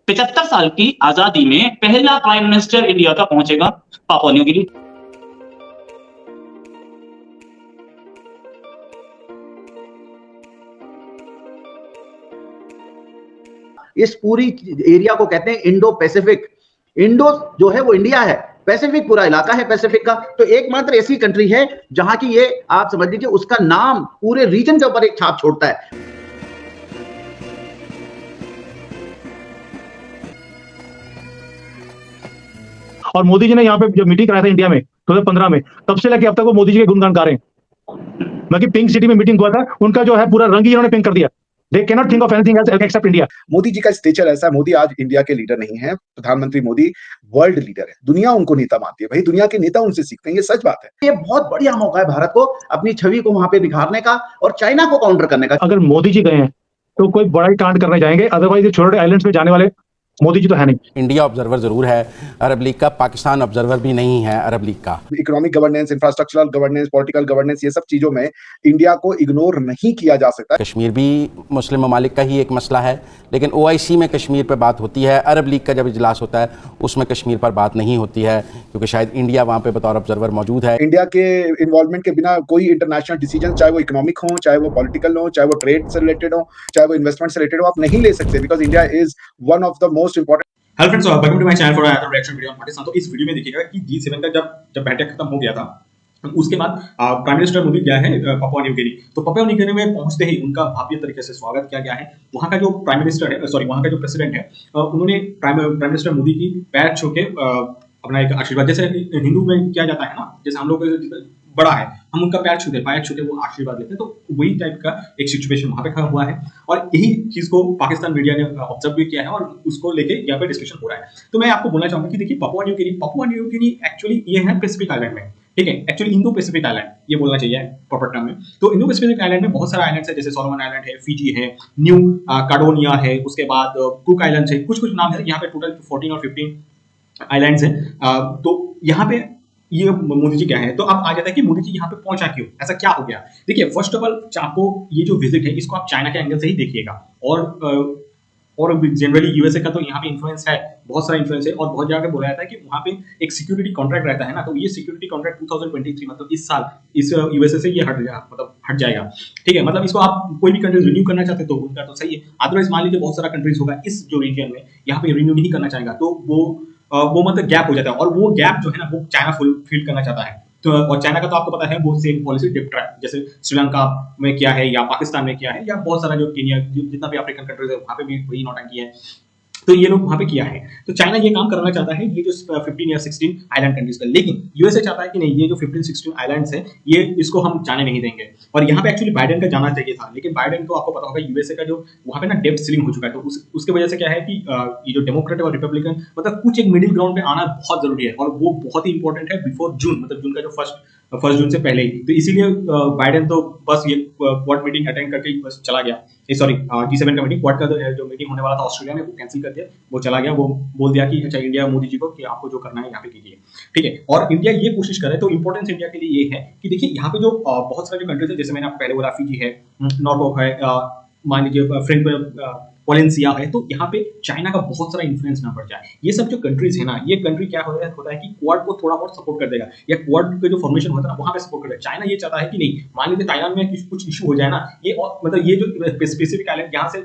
75 साल की आजादी में पहला प्राइम मिनिस्टर इंडिया का पहुंचेगा पापुआ न्यू गिनी। इस पूरी एरिया को कहते हैं इंडो पैसिफिक। इंडो जो है वो इंडिया है, पैसिफिक पूरा इलाका है पैसिफिक का। तो एकमात्र ऐसी कंट्री है जहां की ये आप समझ लीजिए उसका नाम पूरे रीजन के ऊपर एक छाप छोड़ता है। और मोदी जी ने यहाँ पे जब मीटिंग कराया था इंडिया में 2015 में, तब से लेके अब तक वो मोदी जी के गुणगान गा रहे हैं। बाकी पिंक सिटी में मीटिंग हुआ था, उनका जो है पूरा रंग ही इन्होंने पिंक कर दिया। They cannot think of anything else except India. Modi ji का स्टेचर ऐसा है, मोदी आज इंडिया के लीडर नहीं है, प्रधानमंत्री मोदी वर्ल्ड लीडर है। दुनिया उनको नेता मानती है, भाई दुनिया के नेता उनसे सीखते हैं, ये सच बात है। ये बहुत बढ़िया मौका है भारत को अपनी छवि को वहां पे दिखाने का और चाइना को काउंटर करने का। अगर मोदी जी गए हैं तो कोई बड़ा ही कांड करने जाएंगे, अदरवाइज ये छोटे आइलैंड्स में जाने वाले मोदी जी तो है नहीं। इंडिया ऑब्जर्वर जरूर है अरब लीग का, पाकिस्तान ऑब्जर्वर भी नहीं है अरब लीग का। Economic governance, infrastructural governance, political governance, ये सब चीजों में इंडिया को इग्नोर नहीं किया जा सकता। कश्मीर भी मुस्लिम ममालिक का ही एक मसला है, लेकिन OIC में कश्मीर पर बात होती है। अरब लीग का जब इजलास होता है उसमें कश्मीर पर बात नहीं होती है, क्योंकि शायद इंडिया वहाँ पे बतौर ऑब्जर्वर मौजूद है। इंडिया के इन्वॉल्वमेंट के बिना कोई इंटरनेशनल डिसीजन, चाहे वो इकोनॉमिक हो, चाहे वो पॉलिटिकल हो, चाहे वो ट्रेड से रिलेटेड हो, चाहे वो इन्वेस्टमेंट से रिलेटेड हो, आप नहीं ले सकते, because India is one of the most important. Hello friends, welcome to my channel for another reaction video on Pakistan. तो इस वीडियो में देखिएगा कि G7 का जब बैठक खत्म हो गया था, उसके बाद प्राइम मिनिस्टर मोदी गया है पापुआ न्यू गिनी। तो पापुआ न्यू गिनी में पहुंचते ही उनका भव्य तरीके से स्वागत किया गया है। वहां का जो प्राइम मिनिस्टर है, सॉरी वहां का जो प्रेसिडेंट है, उन्होंने प्राइम मिनिस्टर मोदी की पैर छू के अपना एक आशीर्वाद, जैसे हिंदू में किया जाता है ना, जैसे हम लोग बड़ा है हम उनका पैर छूते, पैर छूते वो आशीर्वाद लेते हैं, तो वही टाइप का एक सिचुएशन वहां पे खड़ा हुआ है। और यही चीज को पाकिस्तान मीडिया ने ऑब्जर्व भी किया है और उसको लेके यहाँ पे डिस्कशन हो रहा है। तो मैं आपको बोलना चाहूंगा कि देखिए पापुआ न्यू गिनी एक्चुअली ये है पैसिफिक आइलैंड में, ठीक है, एक्चुअली इंडो पैसिफिक आइलैंड ये बोलना चाहिए प्रॉपर टर्म में। तो इंडो पैसिफिक आइलैंड में बहुत सारे आइलैंड्स है, जैसे सोलोमन आइलैंड है, फिजी है, न्यू काडोनिया है, उसके बाद कुक आइलैंड है, कुछ नाम है। यहाँ पे टोटल 14 और 15 आइलैंड्स हैं। तो यहाँ पे ये मोदी जी क्या है, तो अब आ जाता है कि मोदी जी यहाँ पे पहुंचा क्यों, ऐसा क्या हो गया। देखिए फर्स्ट ऑफ ऑल आपको ये जो विजिट है इसको आप चाइना के एंगल से ही देखिएगा, और जनरली यूएसए का तो यहाँ पे इन्फ्लुएंस है, बहुत सारा इन्फ्लुएंस है। और बहुत जगह बोला जाता है कि वहाँ पे एक सिक्योरिटी कॉन्ट्रैक्ट रहता है ना, तो ये सिक्योरिटी कॉन्ट्रैक्ट 2023 मतलब इस साल इस यूएसए से ये हट जाएगा, ठीक है। मतलब इसको आप कोई भी कंट्रीज रिन्यू करना चाहते तो उनका तो सही है, अदरवाइज मान लीजिए बहुत सारा कंट्रीज होगा इस जो रीजन में यहाँ पे रिन्यू नहीं करना चाहेगा, तो वो मतलब गैप हो जाता है। और वो गैप जो है ना वो चाइना फुलफिल करना चाहता है। तो और चाइना का तो आपको पता है वो सेम पॉलिसी डिप्ट जैसे श्रीलंका में किया है या पाकिस्तान में किया है या बहुत सारा जो केनिया जितना भी अफ्रीकन कंट्रीज है वहां पे भी वही नौटंकी है, तो ये लोग वहां पे किया है। तो चाइना ये काम करना चाहता है ये जो 15 या 16 आइलैंड कंट्रीज का, लेकिन यूएसए चाहता है कि नहीं ये जो 15-16 आइलैंड्स है ये इसको हम जाने नहीं देंगे। और यहाँ पे एक्चुअली बाइडेन का जाना चाहिए था, लेकिन बाइडेन को आपको पता होगा यूएसए का जो वहाँ पे ना डेप्थ सीलिंग हो चुका है, तो उसके वजह से क्या है कि ये जो डेमोक्रेट और रिपब्लिकन मतलब कुछ एक मिडिल ग्राउंड पे आना बहुत जरूरी है, और वो बहुत ही इंपॉर्टेंट है बिफोर जून, मतलब जून का जो फर्स्ट जून से पहले ही। तो इसीलिए बाइडेन तो बस ये क्वाड मीटिंग अटेंड करके बस चला गया, सॉरी G7 का मीटिंग, क्वाड का जो मीटिंग होने वाला था ऑस्ट्रेलिया में वो कैंसिल कर दिया, वो चला गया। वो बोल दिया कि अच्छा इंडिया मोदी जी को कि आपको जो करना है यहाँ पे कीजिए, ठीक है। और इंडिया ये कोशिश करे, तो इंपॉर्टेंस इंडिया के लिए ये है कि देखिए यहाँ पे जो बहुत सारे जो कंट्रीज है, जैसे मैंने आपको पहले बोला फिजी है, नॉर्वॉक है, मान लीजिए फ्रेंच पोलेंसिया है, तो यहाँ पे चाइना का बहुत सारा इन्फ्लुएंस ना बढ़ जाए। ये सब जो कंट्रीज है ना, ये कंट्री क्या होता है कि क्वाड को थोड़ा बहुत सपोर्ट कर देगा, या क्वाड का जो फॉर्मेशन होता है ना वहां पे सपोर्ट कर देगा। चाइना ये चाहता है कि नहीं मान लीजिए ताइवान में कुछ इशू हो जाए ना, ये मतलब ये जो स्पेसिफिक आइलैंड यहाँ से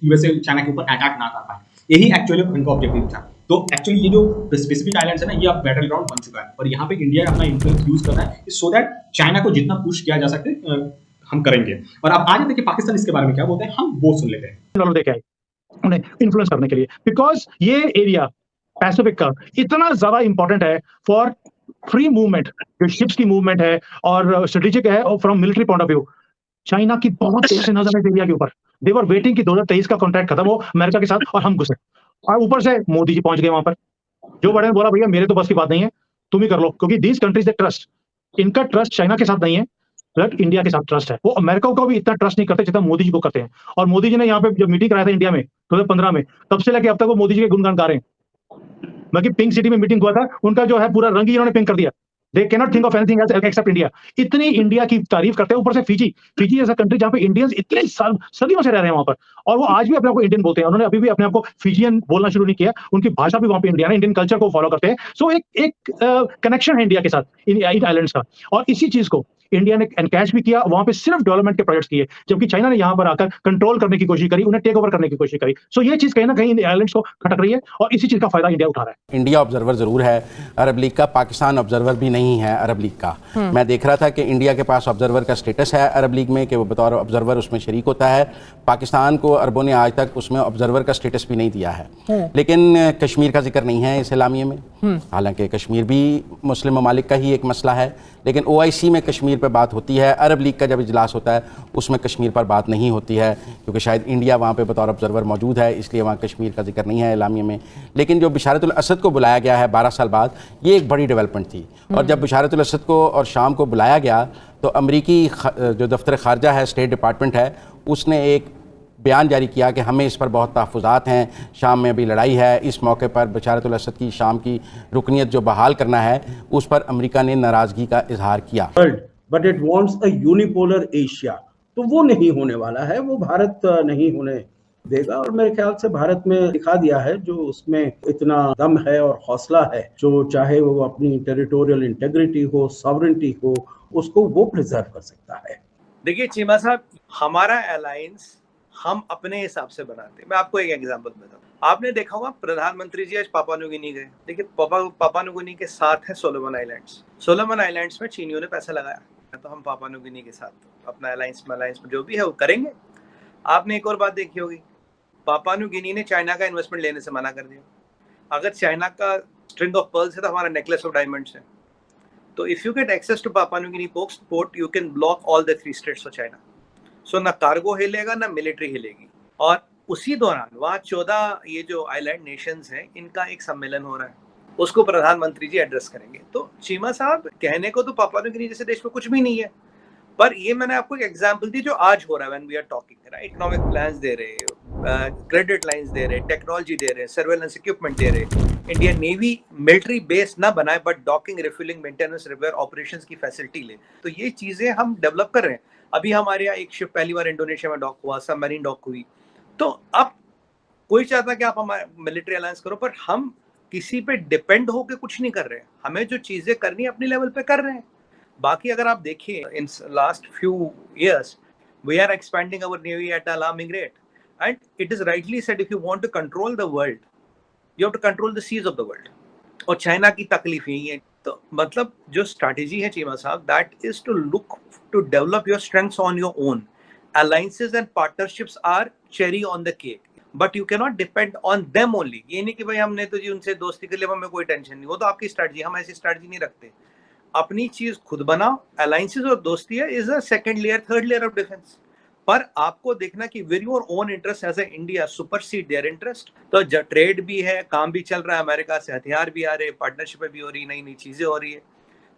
यूएसए चाइना के ऊपर अटैक ना कर पाए, यही एक्चुअली उनका ऑब्जेक्टिव था। तो एक्चुअली ये जो स्पेसिफिक आइलैंड्स है ना, ये अब बैटल ग्राउंड बन चुका है, और यहाँ पे इंडिया अपना इन्फ्लुएंस यूज कर रहा है सो दैट चाइना को जितना पुश किया जा सके हम करेंगे। और अब आ जाते हैं कि पाकिस्तान इसके बारे में क्या बोलते हैं, हम वो सुन लेते हैं उन्हें इन्फ्लुएंस करने के लिए, बिकॉज ये एरिया पैसिफिक का इतना ज्यादा इंपॉर्टेंट है फॉर फ्री मूवमेंट, जो शिप्स की मूवमेंट है और स्ट्रेटेजिक है, और from military point of view China की बहुत तेज से नजर है एरिया के ऊपर। दे वर वेटिंग कि 2023 का कॉन्ट्रैक्ट खत्म हो अमेरिका के साथ और हम घुसे, और ऊपर से मोदी जी पहुंच गए वहां पर। जो बड़े बोला भैया मेरे तो बस की बात नहीं है, तुम ही कर लो, क्योंकि दीज कंट्रीज दे ट्रस्ट, इनका ट्रस्ट चाइना के साथ नहीं है, बट इंडिया के साथ ट्रस्ट है। वो अमेरिका को भी इतना ट्रस्ट नहीं करते जितना मोदी जी को करते हैं। और मोदी जी ने यहाँ पे जब मीटिंग कराया था इंडिया में 2015 में, तब से लेके अब तक वो मोदी जी के गुणगान गा रहे हैं। बाकी पिंक सिटी में मीटिंग हुआ था, उनका जो है पूरा रंग ही इन्होंने पिंक कर दिया। They can not think of anything else except India. इतनी इंडिया की तारीफ करते हैं, ऊपर से फिजी ऐसा कंट्री जहां पे इंडियंस इतने सदियों से रह रहे हैं वहां पर, और वो आज भी अपने आप को इंडियन बोलते हैं। उन्होंने अभी भी अपने आप को फिजियन बोलना शुरू नहीं किया, उनकी भाषा भी वहां पे इंडियन है, इंडियन कल्चर को फॉलो करते हैं। सो एक कनेक्शन है इंडिया के साथ इन आइलैंड्स का, और इसी चीज को इंडिया ने एनकैश भी किया, वहां पे सिर्फ डेवलपमेंट के प्रोजेक्ट्स किए, जबकि चाइना ने यहां पर आकर कंट्रोल करने की कोशिश करी, उन्हें टेक ओवर करने की कोशिश करी। सो ये चीज कहीं ना कहीं इन आइलैंड्स को खटक रही है, और इसी चीज का फायदा इंडिया उठा रहा है। इंडिया ऑब्जर्वर जरूर है अरब लीग का, पाकिस्तान ऑब्जर्वर भी नहीं है अरब लीग का। मैं देख रहा था कि इंडिया के पास ऑब्जर्वर का स्टेटस है अरब लीग में, कि वो बतौर ऑब्जर्वर उसमें शरीक होता है। पाकिस्तान को अरबों ने आज तक उसमें ऑब्जर्वर का स्टेटस भी नहीं दिया है। लेकिन कश्मीर का जिक्र नहीं है इस एलामिये में, हालांकि कश्मीर भी मुस्लिम ममालिक का ही एक मसला है, लेकिन OIC में कश्मीर पर बात होती है। अरब लीग का जब इजलास होता है उसमें कश्मीर पर बात नहीं होती है, क्योंकि शायद इंडिया वहाँ पे बतौर ऑब्जर्वर मौजूद है, इसलिए वहाँ कश्मीर का जिक्र नहीं है एलामिया में। लेकिन जो बिशारतुल असद को बुलाया गया है 12 साल बाद, ये एक बड़ी डेवलपमेंट थी। और जब बिशारतुल असद को और शाम को बुलाया गया तो अमरीकी जो दफ्तर खारजा है, स्टेट डिपार्टमेंट है, उसने एक बयान जारी किया कि हमें इस पर बहुत तहफ़्फ़ुज़ात हैं, शाम में अभी लड़ाई है, इस मौके पर बशारतुल असद की शाम की रुकनीत जो बहाल करना है उस पर अमेरिका ने नाराज़गी का इजहार किया। But it wants a unipolar Asia, तो वो नहीं होने वाला है, वो भारत नहीं होने देगा। और मेरे ख्याल से भारत में दिखा दिया है, जो उसमें इतना दम है और हौसला है, जो चाहे वो अपनी टेरिटोरियल इंटेग्रिटी हो, सॉवरेनिटी हो, उसको वो प्रिजर्व कर सकता है। देखिए चीमा साहब, हमारा अलायंस हम अपने हिसाब से बनाते हैं। मैं आपको एक एग्जांपल बताऊं, आपने देखा होगा प्रधानमंत्री जी आज पापुआ न्यू गिनी गए। देखिए पापुआ न्यू गिनी के साथ है सोलोमन आइलैंड्स। सोलोमन आइलैंड्स में चीनियों ने पैसा लगाया, तो हम पापुआ न्यू गिनी के साथ अपना अलायंस में जो भी है वो करेंगे। आपने एक और बात देखी होगी, पापुआ न्यू गिनी ने चाइना का इन्वेस्टमेंट लेने से मना कर दिया। अगर चाइना का स्ट्रिंग ऑफ पर्ल्स है तो हमारा नेकलेस ऑफ डायमंड्स है। तो if you get access to Papua New Guinea port, you can block all the 3 states of China. So ना कार्गो हिलेगा ना मिलिट्री हिलेगी। और उसी दौरान वहाँ 14 ये जो आइलैंड नेशंस हैं, इनका एक सम्मेलन हो रहा है, उसको प्रधानमंत्री जी एड्रेस करेंगे। तो चीमा साहब, कहने को तो पापुआ न्यू गिनी जैसे देश में कुछ भी नहीं है, पर ये मैंने आपको एक एग्जांपल दी जो आज हो रहा है। When we are talking, right, economic plans दे रहे, क्रेडिट लाइंस दे रहे, टेक्नोलॉजी दे रहे, सर्वेलेंस इक्विपमेंट दे रहे। इंडियन नेवी मिलिट्री बेस ना बनाए, but docking, refuelling, maintenance, repair, operations की फैसिलिटी ले। तो ये चीजें हम डेवलप कर रहे हैं। अभी हमारे यहाँ एक शिप पहली बार इंडोनेशिया में डॉक हुआ, सबमरीन डॉक हुई। तो अब कोई चाहता कि आप हमारे मिलिट्री अलायंस करो, पर हम किसी पे डिपेंड होकर कुछ नहीं कर रहे हैं। हमें जो चीजें करनी है अपनी लेवल पे कर रहे हैं। बाकी अगर आप देखिए, in last few years we are expanding our navy at alarming rate, and it is rightly said, if you want to control the world you have to control the seas of the world. और China की तकलीफ यही है। तो मतलब जो strategy है चीमा साहब, that is to look to develop your strengths on your own. Alliances and partnerships are cherry on the cake, but you can not depend on them only. ये नहीं कि भाई हमने तो जी उनसे दोस्ती कर लिया, हमें कोई टेंशन नहीं, वो तो आपकी स्ट्रैटेजी, हम ऐसी स्ट्रैटेजी नहीं रखते। अपनी चीज खुद बनाओ। अलायंसेस और दोस्ती है is a second layer, third layer of defence, पर आपको देखना कि will your own interest as a India supersede their interest. तो ट्रेड भी है, काम भी चल रहा है, अमेरिका से हथियार भी आ रहे, पार्टनरशिप भी हो रही, नई नई चीजें हो रही है,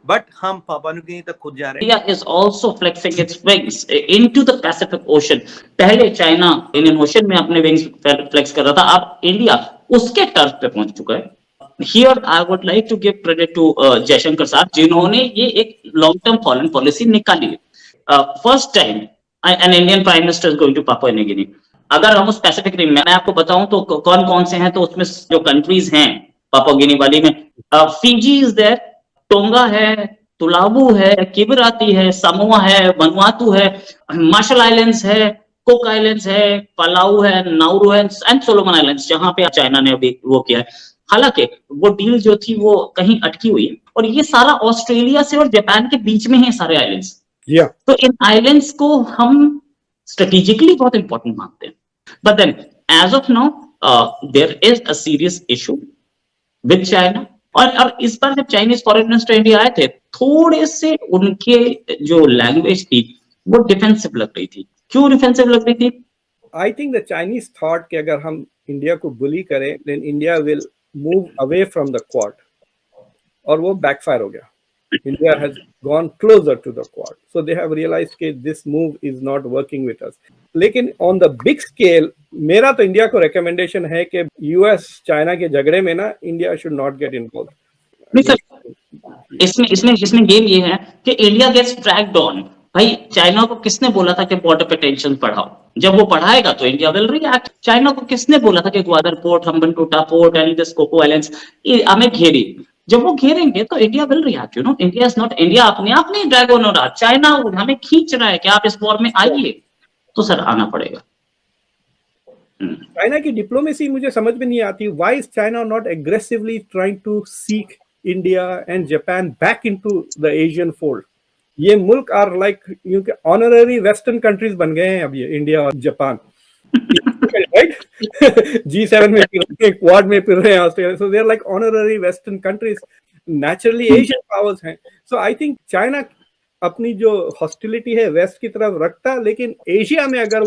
बट हम पापुआ न्यू गिनी तक खुद जा रहे हैं। India is also flexing its wings into the Pacific Ocean. पहले चाइना इंडियन ओशन में अपने विंग्स फ्लेक्स कर रहा था, अब इंडिया उसके टर्फ पे पहुंच चुका है। Here I would like to give credit to Jaishankar साहब, जिन्होंने ये एक लॉन्ग टर्म फॉरेन पॉलिसी निकाली है। First time an Indian Prime Minister is going to Papua New Guinea. अगर हम उस पैसिफिक रिम में मैं आपको बताऊं तो कौन कौन से हैं, तो उसमें जो कंट्रीज हैं पापुआ गिनी वाली में, फिजी इज देयर, टोंगा है, तुलाबू है, किबराती है, सामोआ है, वनुआतू है, मार्शल आइलैंड्स है, कुक आइलैंड्स है, पलाऊ है, नाउरू है, एंड सोलोमन आइलैंड्स, जहां पे चाइना ने अभी वो किया है। हालांकि वो डील जो थी वो कहीं अटकी हुई है, और ये सारा ऑस्ट्रेलिया से और जापान के बीच में है सारे आइलैंड्स। तो इन आइलैंड्स को हम स्ट्रेटेजिकली बहुत इंपॉर्टेंट मानते हैं, but then as of now there is a serious issue with China. और इस बार जब चाइनीज फॉरेन मिनिस्टर इंडिया आए थे, थोड़े से उनके जो लैंग्वेज थी वो डिफेंसिव लग रही थी। क्यों डिफेंसिव लग रही थी? I think the Chinese thought कि अगर हम इंडिया को बुली करें then India will move away from the Quad, और वो बैकफायर हो गया। India has gone closer to the Quad, so they have realized that this move is not working with us. लेकिन on the big scale, मेरा तो India को recommendation है कि US चाइना के झगड़े में ना India should not get involved. नहीं सर, इसमें इसमें इसमें गेम ये है कि इंडिया गेट्स ड्रैग्ड ऑन। भाई चाइना को किसने बोला था कि बॉर्डर पे टेंशन बढ़ाओ? जब वो बढ़ाएगा तो इंडिया विल रिएक्ट। चाइना को किसने बोला था कि Gwadar port, Hambantota port and this Coco Islands हमें घेरे? जब वो घेरेंगे तो India will react. You know, India is not, India अपने आप नहीं ड्रैग ऑन हो रहा, चाइना हमें खींच रहा है कि आप इस वॉर में आइए, तो सर आना पड़ेगा। चाइना की डिप्लोमेसी मुझे समझ में नहीं आती। Why is China not aggressively trying to seek India and Japan back into the Asian fold? ये मुल्क are like honorary western countries बन गए हैं अब ये इंडिया और जापान, राइट? G7 में फिर रहे हैं, क्वाड में फिर रहे हैं Australia, so they are like honorary western countries, naturally Asian powers हैं। सो आई थिंक चाइना अपनी जो हॉस्टिलिटी है वेस्ट की तरफ रखता, लेकिन एशिया में अगर